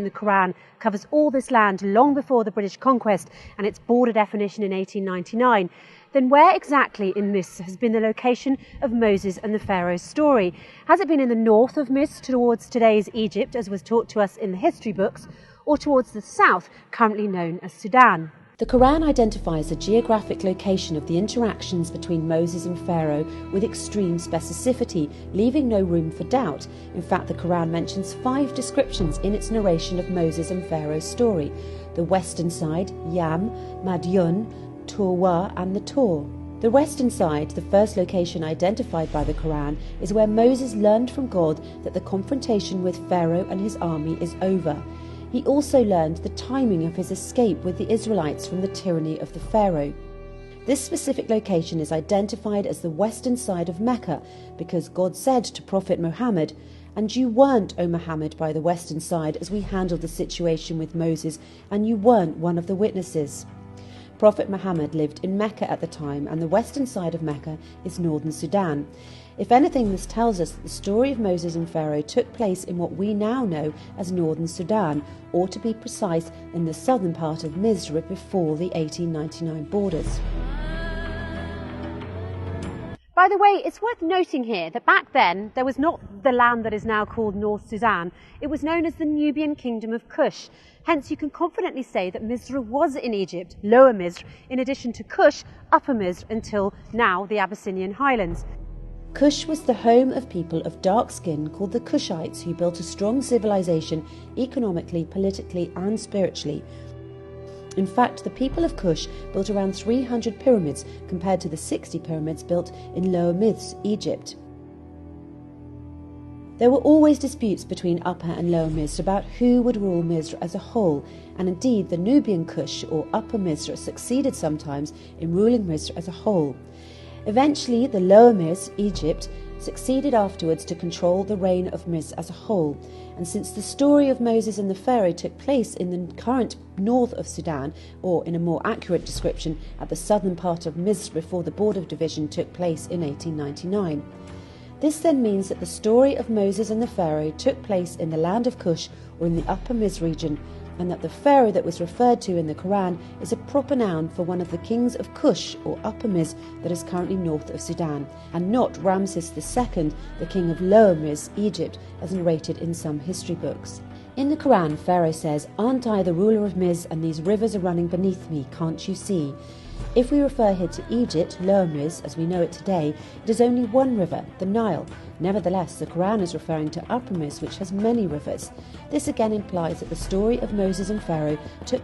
The Quran covers all this land long before the British conquest and its border definition in 1899, then where exactly in Misr has been the location of Moses and the Pharaoh's story? Has it been in the north of Misr towards today's Egypt, as was taught to us in the history books, or towards the south, currently known as Sudan? The Quran identifies the geographic location of the interactions between Moses and Pharaoh with extreme specificity, leaving no room for doubt. In fact, the Quran mentions 5 descriptions in its narration of Moses and Pharaoh's story: the western side, Yam, Madyun, Turwa and the Tor. The western side, the first location identified by the Quran, is where Moses learned from God that the confrontation with Pharaoh and his army is over. He also learned the timing of his escape with the Israelites from the tyranny of the Pharaoh. This specific location is identified as the western side of Mecca because God said to Prophet Muhammad, "And you weren't, O Muhammad, by the western side as we handled the situation with Moses, and you weren't one of the witnesses." Prophet Muhammad lived in Mecca at the time, and the western side of Mecca is northern Sudan. If anything, this tells us that the story of Moses and Pharaoh took place in what we now know as northern Sudan, or to be precise, in the southern part of Misr before the 1899 borders. By the way, it's worth noting here that back then there was not the land that is now called North Sudan. It was known as the Nubian Kingdom of Kush. Hence, you can confidently say that Misr was in Egypt, Lower Misr, in addition to Kush, Upper Misr, until now the Abyssinian highlands. Kush was the home of people of dark skin called the Kushites, who built a strong civilization economically, politically and spiritually. In fact, the people of Kush built around 300 pyramids compared to the 60 pyramids built in Lower Misr, Egypt. There were always disputes between Upper and Lower Misr about who would rule Misr as a whole, and indeed the Nubian Kush or Upper Misr succeeded sometimes in ruling Misr as a whole. Eventually, the Lower Misr, Egypt, succeeded afterwards to control the reign of Misr as a whole. And since the story of Moses and the Pharaoh took place in the current north of Sudan, or in a more accurate description, at the southern part of Misr before the border division took place in 1899. This then means that the story of Moses and the Pharaoh took place in the land of Kush, or in the Upper Misr region, and that the Pharaoh that was referred to in the Quran is a proper noun for one of the kings of Kush, or Upper Misr, that is currently north of Sudan, and not Ramses II, the king of Lower Misr, Egypt, as narrated in some history books. In the Quran, Pharaoh says, "Aren't I the ruler of Misr, and these rivers are running beneath me, can't you see?" If we refer here to Egypt, Lower Misr, as we know it today, it is only one river, the Nile. Nevertheless, the Quran is referring to Upper Misr, which has many rivers. This again implies that the story of Moses and Pharaoh took